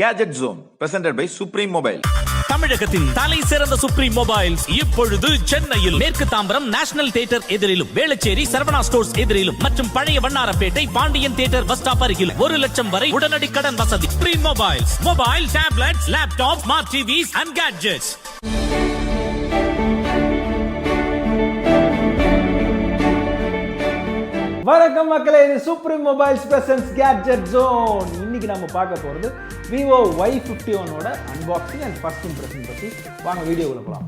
Gadget Zone, presented by Supreme Mobile. தமிழகத்தின் தலை சிறந்த சுப்ரீம் மொபைல்ஸ் இப்பொழுது சென்னையில் மேற்கு தாம்பரம் நேஷனல் தியேட்டர் எதிரிலும், வேளச்சேரி சரவணா ஸ்டோர்ஸ் எதிரிலும் மற்றும் பழைய Vannarapettai Pandian theatre bus stop அருகில் 1 லட்சம் வரை உடனடி கடன் வசதி. Supreme Mobiles, mobile, tablets, laptop, smart TVs and gadgets. வணக்கம் மக்களே, இது Supreme Mobiles presents Gadget Zone. இன்னைக்கு நம்ம பார்க்க போகிறது VIVO Y51 ஓட அன்பாக்சிங் அண்ட் ஃபர்ஸ்ட் இம்ப்ரெஷன் பற்றி. வாங்க வீடியோவில் போகலாம்.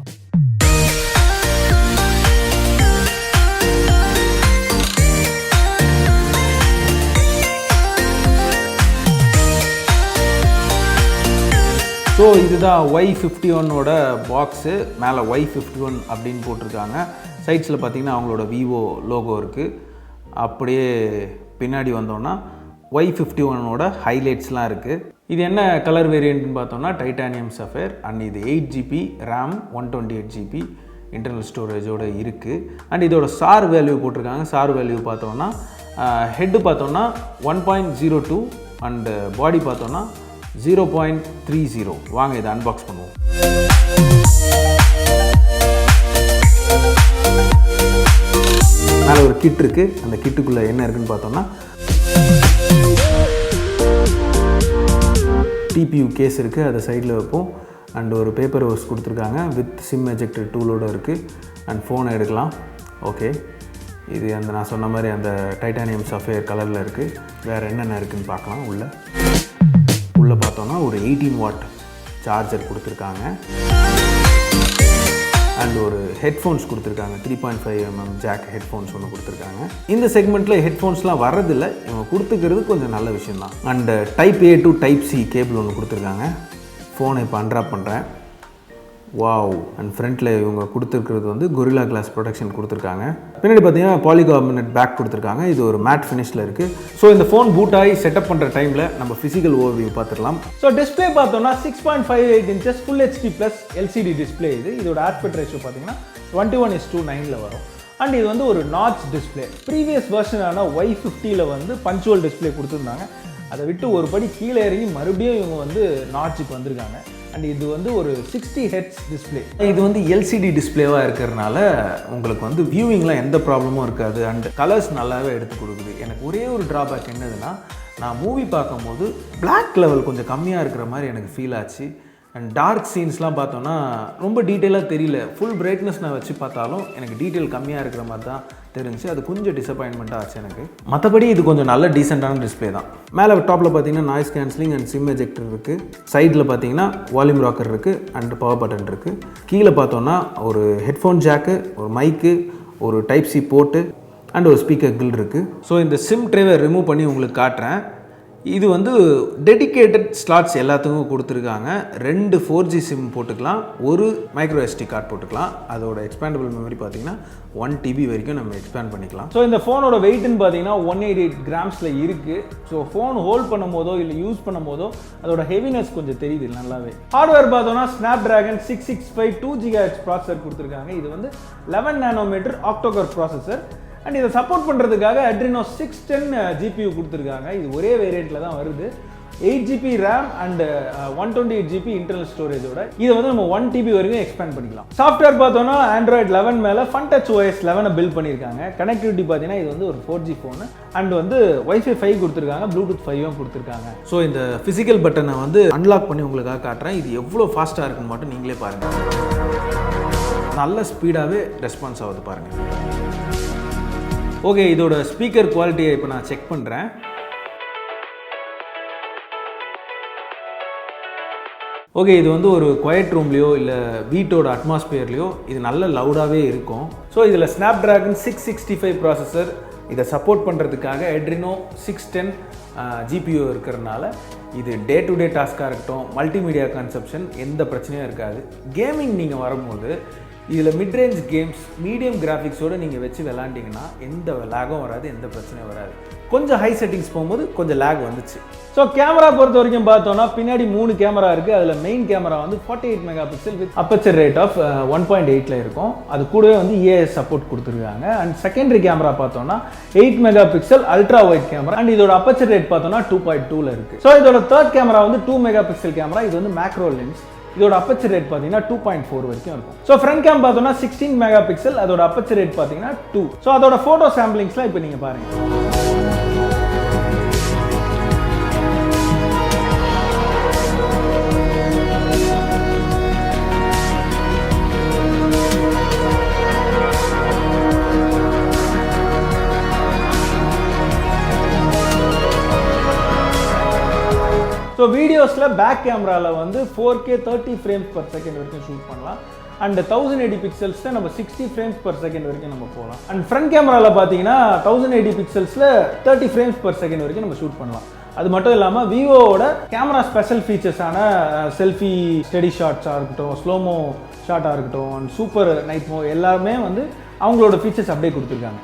ஸோ இதுதான் Y51 ஓட பாக்ஸு. மேலே Y51 அப்படின்னு போட்டிருக்காங்க. சைட்ஸில் பார்த்தீங்கன்னா அவங்களோட விவோ லோகோ இருக்குது. அப்படியே பின்னாடி வந்தோன்னா Y51 ஓட ஹைலைட்ஸ்லாம் இருக்குது. இது என்ன கலர் வேரியண்ட்னு பார்த்தோன்னா டைட்டானியம் சஃபேர் அண்ட் இது 8GB RAM 128GB இன்டர்னல் ஸ்டோரேஜோடு இருக்குது. அண்ட் இதோட சார் வேல்யூ போட்டிருக்காங்க. சார் வேல்யூ பார்த்தோன்னா ஹெட்டு பார்த்தோன்னா 1.02 அண்டு பாடி பார்த்தோன்னா 0.30. வாங்க இதை அன்பாக்ஸ் பண்ணுவோம். மேலே ஒரு கிட் இருக்குது. அந்த கிட்டுக்குள்ளே என்ன இருக்குதுன்னு பார்த்தோம்னா டிபியூ கேஸ் இருக்குது, அதை சைடில் வைப்போம். அண்ட் ஒரு பேப்பர் ஹோஸ் கொடுத்துருக்காங்க வித் சிம் எஜெக்டர் டூலோடு இருக்குது. அண்ட் ஃபோனை எடுக்கலாம். ஓகே, இது அந்த நான் சொன்ன மாதிரி அந்த டைட்டானியம் சஃபேர் கலரில் இருக்குது. வேறு என்னென்ன இருக்குதுன்னு பார்க்கலாம். உள்ளே பார்த்தோன்னா ஒரு 18 வாட் சார்ஜர் கொடுத்துருக்காங்க. அண்ட் ஒரு ஹெட்ஃபோன்ஸ் கொடுத்துருக்காங்க. 3.5mm ஜாக் ஹெட்ஃபோன்ஸ் ஒன்று கொடுத்துருக்காங்க. இந்த செக்மெண்ட்டில் ஹெட்ஃபோன்ஸ்லாம் வரதில்லை, இவங்க கொடுத்துக்கிறது கொஞ்சம் நல்ல விஷயந்தான். And type A to type C cable ஒன்று கொடுத்துருக்காங்க. ஃபோனை இப்போ அன்ராப் பண்ணுறேன். வாவ். அண்ட் ஃப்ரண்ட்டில் இவங்க கொடுத்துருக்கிறது வந்து கொரில்லா கிளாஸ் ப்ரொடெக்ஷன் கொடுத்துருக்காங்க. பின்னாடி பார்த்தீங்கன்னா பாலிகார்பனேட் பேக் கொடுத்துருக்காங்க. இது ஒரு மேட் ஃபினிஷில் இருக்குது. ஸோ இந்த ஃபோன் பூட் ஆகி செட்டப் பண்ணுற டைமில் நம்ம ஃபிசிக்கல் ஓவர்வியூ பார்த்துக்கலாம். ஸோ டிஸ்பிளே பார்த்தோம்னா 6.58 inches full HD plus LCD display. இதோட ஆஸ்பெக்ட் ரேஷியோ பார்த்தீங்கன்னா 21:9 வரும். அண்ட் இது வந்து ஒரு நாட்ச் டிஸ்பிளே. ப்ரீவியஸ் வெர்ஷனான Y50 வந்து பஞ்சுவல் டிஸ்பிளே கொடுத்துருந்தாங்க. அதை விட்டு ஒரு படி கீழே இறங்கி மறுபடியும் இவங்க வந்து நாட்சுக்கு வந்திருக்காங்க. அண்ட் இது வந்து ஒரு 60 Hz டிஸ்பிளே. இது வந்து LCD டிஸ்பிளேவாக இருக்கிறதுனால உங்களுக்கு வந்து வியூவிங்லாம் எந்த ப்ராப்ளமும் இருக்காது. அண்ட் கலர்ஸ் நல்லாவே எடுத்து கொடுக்குது. எனக்கு ஒரே ஒரு ட்ராபேக் என்னதுன்னா, நான் மூவி பார்க்கும்போது பிளாக் லெவல் கொஞ்சம் கம்மியாக இருக்கிற மாதிரி எனக்கு ஃபீல் ஆச்சு. அண்ட் டார்க் சீன்ஸ்லாம் பார்த்தோன்னா ரொம்ப டீட்டெயிலாக தெரியல. ஃபுல் பிரைட்னஸ் நான் வச்சு பார்த்தாலும் எனக்கு டீட்டெயில் கம்மியாக இருக்கிற மாதிரி தான் தெரிஞ்சு. அது கொஞ்சம் டிசப்பாயின்மெண்ட்டாக ஆச்சு எனக்கு. மற்றபடி இது கொஞ்சம் நல்ல டீசெண்டான டிஸ்பிளே தான். மேலே டாப்பில் பார்த்தீங்கன்னா noise cancelling and sim ejector இருக்குது. சைடில் பார்த்தீங்கன்னா வால்யூம் ராக்கர் இருக்குது அண்ட் பவர் பட்டன் இருக்குது. கீழே பார்த்தோன்னா ஒரு ஹெட்ஃபோன் ஜாக்கு, ஒரு மைக்கு, ஒரு டைப் C போர்ட்டு அண்ட் ஒரு ஸ்பீக்கர் கில் இருக்குது. ஸோ இந்த சிம் ட்ரேவை ரிமூவ் பண்ணி உங்களுக்கு காட்டுறேன். இது வந்து டெடிக்கேட்டட் ஸ்லாட்ஸ் எல்லாத்துக்கும் கொடுத்துருக்காங்க. 2 4G சிம் போட்டுக்கலாம், ஒரு மைக்ரோ SD கார்டு போட்டுக்கலாம். அதோட எக்ஸ்பேண்டபிள் மெமரி பார்த்தீங்கன்னா 1 TB வரைக்கும் நம்ம எக்ஸ்பேண்ட் பண்ணிக்கலாம். ஸோ இந்த ஃபோனோட வெயிட்னு பார்த்தீங்கன்னா 188 கிராம்ஸில் இருக்குது. ஸோ ஃபோன் ஹோல்ட் பண்ணும் போதோ இல்லை யூஸ் பண்ணும் போதோ அதோட ஹெவினஸ் கொஞ்சம் தெரியுது நல்லாவே. ஹார்ட்வேர் பார்த்தோம்னா ஸ்னாப்டிராகன் 665 2GHz ப்ராசஸர் கொடுத்துருக்காங்க. இது வந்து 11 nm ஆக்டோகோர் ப்ராசஸர். அண்ட் இதை சப்போர்ட் பண்ணுறதுக்காக Adreno 610 GPU கொடுத்துருக்காங்க. இது ஒரே வேரியண்ட்டில் தான் வருது. 8GB RAM and 128GB internal ஸ்டோரேஜோட இதை வந்து நம்ம 1 TB வரைக்கும் எக்ஸ்பேண்ட் பண்ணிக்கலாம். சாஃப்ட்வேர் பார்த்தோன்னா Android 11 மேலே FunTouch OS 11 பில்ட் பண்ணியிருக்காங்க. கனெக்டிவிட்டி பார்த்தீங்கன்னா இது வந்து ஒரு 4G ஃபோனு அண்ட் வந்து Wi-Fi 5 கொடுத்துருக்காங்க, Bluetooth 5 கொடுத்துருக்காங்க. ஸோ இந்த ஃபிசிக்கல் பட்டனை வந்து அன்லாக் பண்ணி உங்களுக்காக காட்டுறேன். இது எவ்வளோ ஃபாஸ்ட்டாக இருக்குன்னு மட்டும் நீங்களே பாருங்கள். நல்ல ஸ்பீடாகவே ரெஸ்பான்ஸ் ஆகுது பாருங்கள். ஓகே, இதோட ஸ்பீக்கர் குவாலிட்டியை இப்போ நான் செக் பண்ணுறேன். ஓகே, இது வந்து ஒரு குவைட் ரூம்லேயோ இல்லை வீட்டோட அட்மாஸ்பியர்லேயோ இது நல்ல லவுடாகவே இருக்கும். ஸோ இதில் ஸ்னாப்டிராகன் 665 ப்ராசஸர் இதை சப்போர்ட் பண்ணுறதுக்காக Adreno 610 GPU இருக்கிறதுனால இது டே டு டே டாஸ்க்காக இருக்கட்டும், மல்டிமீடியா கன்சப்ஷன் எந்த பிரச்சனையும் இருக்காது. கேமிங் நீங்கள் வரும்போது இதில் மிட்ரேஞ்ச் கேம்ஸ் மீடியம் கிராஃபிக்ஸோடு நீங்கள் வச்சு விளாண்டிங்கன்னா எந்த லேகும் வராது, எந்த பிரச்சனையும் வராது. கொஞ்சம் ஹை செட்டிங்ஸ் போகும்போது கொஞ்சம் லேக் வந்துச்சு. ஸோ கேமரா பொறுத்த வரைக்கும் பார்த்தோம்னா பின்னாடி 3 கேமரா இருக்குது. அதில் மெயின் கேமரா வந்து 48 mega pixel with aperture rate of 1.8 இருக்கும். அது கூடவே வந்து ஏஎஸ் சப்போர்ட் கொடுத்துருக்காங்க. அண்ட் செகண்டரி கேமரா பார்த்தோம்னா 8 mega pixel ultra wide camera and இதோட அப்பச்சர் ரேட் பார்த்தோம்னா 2.2 இருக்குது. ஸோ இதோட தேர்ட் கேமரா வந்து 2 மெகா பிக்சல் கேமரா. இது வந்து மேக்ரோ லென்ஸ். இதோட அப்பச்சர் ரேட் பார்த்தீங்கன்னா 2.4 வரைக்கும் இருக்கும். ஸோ ஃப்ரண்ட் கேம் பார்த்தோம்னா 16 மெகா பிக்சல். அதோட அப்பச்சர் ரேட் பார்த்தீங்கன்னா 2. ஸோ அதோட ஃபோட்டோ சாம்பிளிங்ஸ்லாம் இப்போ நீங்கள் பாருங்கள். ஸோ வீடியோஸில் பேக் கேமராவில் வந்து 4K 30 ஃப்ரேம்ஸ் பர் செகண்ட் வரைக்கும் ஷூட் பண்ணலாம். அண்ட் 1080 பிக்சல்ஸில் நம்ம 60 ஃப்ரேம்ஸ் பர் செகண்ட் வரைக்கும் நம்ம போகலாம். அண்ட் ஃப்ரண்ட் கேமராவில் பார்த்தீங்கன்னா 1080 பிக்சல்ஸில் 30 ஃப்ரேம்ஸ் பர் செகண்ட் வரைக்கும் நம்ம ஷூட் பண்ணலாம். அது மட்டும் இல்லாமல் விவோவோட கேமரா ஸ்பெஷல் ஃபீச்சர்ஸான செல்ஃபி ஸ்டெடி ஷாட்ஸாக இருக்கட்டும், ஸ்லோமோ ஷாட்டாக இருக்கட்டும், அண்ட் சூப்பர் நைட் மோ எல்லாமே வந்து அவங்களோட ஃபீச்சர்ஸ் அப்படியே கொடுத்துருக்காங்க.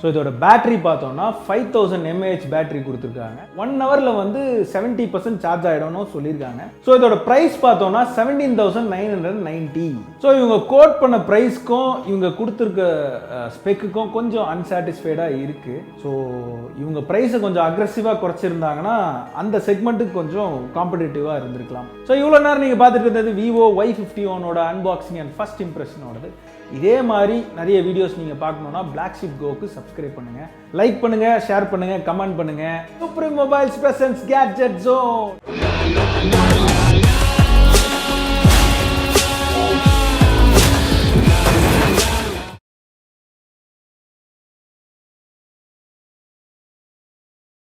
ஸோ இதோட பேட்டரி பார்த்தோம்னா 5000 mAh பேட்டரி கொடுத்துருக்காங்க. 1 ஹவரில் வந்து 70% சார்ஜ் ஆகிடும்னு சொல்லியிருக்காங்க. ஸோ இதோட ப்ரைஸ் பார்த்தோம்னா 17,990. ஸோ இவங்க கோட் பண்ண ப்ரைஸ்க்கும் இவங்க கொடுத்துருக்க ஸ்பெக்குக்கும் கொஞ்சம் அன்சாட்டிஸ்ஃபைடாக இருக்குது. ஸோ இவங்க ப்ரைஸை கொஞ்சம் அக்ரெசிவாக குறைச்சிருந்தாங்கன்னா அந்த செக்மெண்ட்டுக்கு கொஞ்சம் காம்படிட்டிவாக இருந்திருக்கலாம். ஸோ இவ்வளோ நேரம் நீங்கள் பார்த்துட்டு இருந்தது விவோ Y51ஓட அன்பாக்சிங் அண்ட் ஃபர்ஸ்ட் இம்ப்ரெஷனோடது. இதே மாதிரி நிறைய வீடியோஸ் நீங்கள் பார்க்கணுன்னா Blacksheep Goக்கு சப்ஸ்கிரைப் பண்ணுங்கள், லைக் பண்ணுங்கள், ஷேர் பண்ணுங்கள், கமெண்ட் பண்ணுங்கள். Supreme Mobiles presents Gadget Zone.